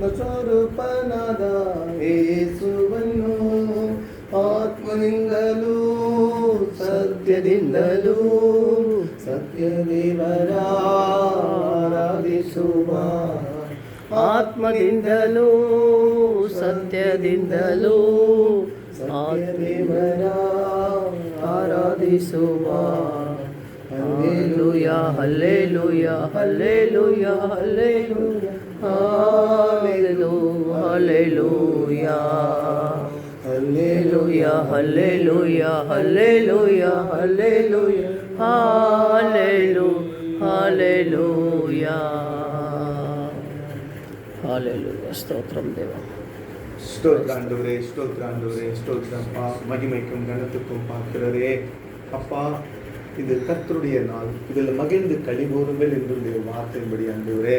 ಸ್ವರೂಪನಾದ ಯೇಸುವನ್ನು ಆತ್ಮದಿಂದಲೂ ಸತ್ಯದಿಂದಲೂ ಸತ್ಯದೇವರ ಆರಾಧಿಸುವ ಆತ್ಮದಿಂದಲೂ ಸತ್ಯದಿಂದಲೂ ಸತ್ಯದೇವರ ಆರಾಧಿಸುವ hallelujah hallelujah hallelujah hallelujah hallelujah hallelujah hallelujah hallelujah hallelujah hallelujah ஹalleluya ஸ்தோத்திரம் தேவா ஸ்தோத்ராண்டவரே ஸ்தோத்ராண்டவரே ஸ்தோத்ரப்பா மகிமைக்கும் கனத்துக்கும் பார்க்கிறரே அப்பா இது கர்த்தருடைய நாள் இதில் மகிழ்ந்து கழிவுறுங்கள் என்று வார்த்தையின்படி ஆண்டவரே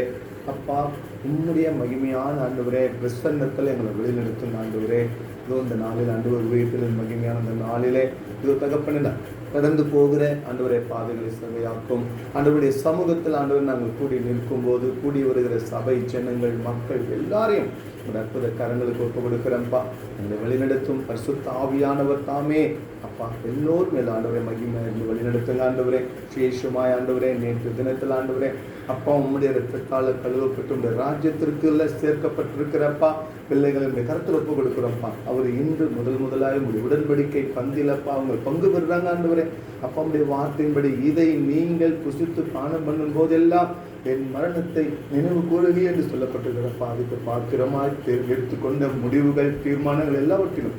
அப்பா உம்முடைய மகிமையான ஆண்டவரே பிரசன்னத்தில் எங்களை வழிநடத்தும் ஆண்டவரே இதோ இந்த நாளில் ஆண்டவர் வீட்டில் மகிமையான இந்த நாளிலே இதோ தகப்பன கடந்து போகிற ஆண்டவரை பாதைகளை சபையாக்கும் ஆண்டவருடைய சமூகத்தில் ஆண்டவர் நாங்கள் கூடி நிற்கும் போது கூடி வருகிற சபை ஜனங்கள் மக்கள் எல்லாரையும் ஒரு அற்புத கரங்களுக்கு ஒப்பு கொடுக்கிறப்பா எங்களை வழிநடத்தும் பரிசுத்த ஆவியானவர் தாமே அப்பா எல்லோரும் மேல் ஆண்டவரை மகிமை வழிநடத்துங்க ஆண்டவரே விசேஷமாய் ஆண்டவரே நேற்று தினத்தில் ஆண்டவரே அப்பா உம்முடைய இரத்தத்தால் கழுவப்பட்டு உடைய ராஜ்யத்திற்குள்ள சேர்க்கப்பட்டிருக்கிறப்பா பிள்ளைகளை கருத்தில் ஒப்பு கொடுக்குறோம்ப்பா அவர் இன்று முதலாக உங்களுடைய உடன்படிக்கை பந்திலப்பா அவங்க பங்கு பெறுறாங்க ஆண்டவரே அப்பா உடைய வார்த்தையின்படி இதை நீங்கள் புசித்து பானம் பண்ணும் போதெல்லாம் என் மரணத்தை நினைவு கூறுவி என்று சொல்லப்பட்டிருக்கிறப்பா அதுக்கு பாத்திரமாய் எடுத்துக்கொண்ட முடிவுகள் தீர்மானங்கள் எல்லாவற்றிலும்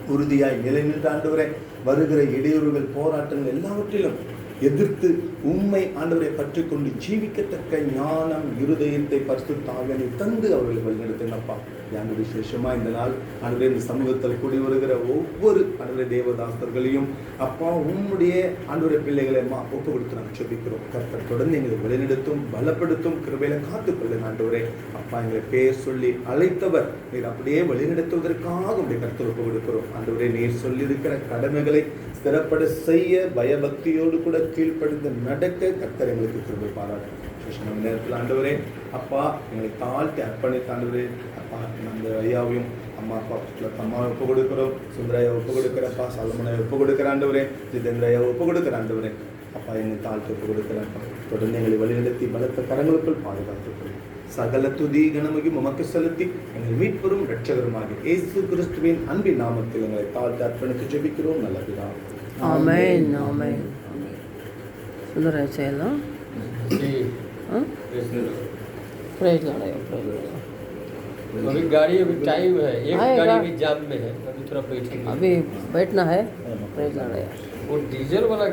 உறுதியாய் நிலை நின்று ஆண்டவரே வருகிற இடையூறுகள் போராட்டங்கள் எல்லாவற்றிலும் எதிர்த்து உண்மை ஆண்டவரை பற்றி கொண்டு ஜீவிக்கத்தக்க ஞானம் இருதயத்தை பரிசுத்த ஆவியை தந்து அவர்களை வழிநடத்துங்கப்பா யாங்க விசேஷமா இந்த நாள் ஆண்டவரே இந்த சமூகத்தில் கூடி வருகிற ஒவ்வொரு ஆண்டவரே தேவதாசர்களையும் அப்பா உம்முடைய ஆண்டவரை பிள்ளைகளை ஒப்பு கொடுத்து நாங்கள் சொல்லிக்கிறோம் கர்த்தர் தொடர்ந்து எங்களை வழிநடத்தும் பலப்படுத்தும் கிருபையில காத்துக்கொள்ளுங்க ஆண்டவரே அப்பா எங்களை பேர் சொல்லி அழைத்தவர் நீர் அப்படியே வழிநடத்துவதற்காக உடைய கர்த்தர் ஒப்பு கொடுக்கிறோம் ஆண்டவரே நீர் சொல்லியிருக்கிற கடமைகளை ஸ்திரப்பட செய்ய பயபக்தியோடு கூட கீழ்ப்படிந்து நடக்க கர்த்தர் எங்களுக்கு கிருபை பாராட்டும் நேரத்தில் ஆண்டவரே அப்பா எங்களை தாழ்த்தி அர்ப்பணித்த ஆண்டவரே அப்பா அந்த ஐயாவையும் அம்மா அப்பா அம்மாவை ஒப்பு கொடுக்கிறோம் சுந்தரையா ஒப்பு கொடுக்கிறப்பா சலமனை ஒப்பு கொடுக்கிற ஆண்டவரே ஜிதேந்திரையா ஒப்பு கொடுக்கிற ஆண்டவரே அப்பா எங்களை தாழ்த்தி ஒப்பு கொடுக்கிறப்பா தொடர்ந்து எங்களை வழிநடத்தி பலத்த கரங்களுக்குள் பாதுகாத்துக்கிறோம் சகல துதி கனமகி உமக்கு செலுத்தி எங்கள் மீட்பெரும் இரட்சகருமாக இயேசு கிறிஸ்துவின் அன்பின் நாமத்தில் எங்களை தாழ்த்தி அர்ப்பணித்து ஜெபிக்கிறோம் நல்ல பிதாவே ஆமென் ஆமென் सुंदर चला प्रेज लड़ाया अभी गाड़ी अभी टाइम है एक गाड़ी भी जाम में है अभी थोड़ा बैठेंगे अभी बैठना है प्रेज लड़ाया वो डीजल वाला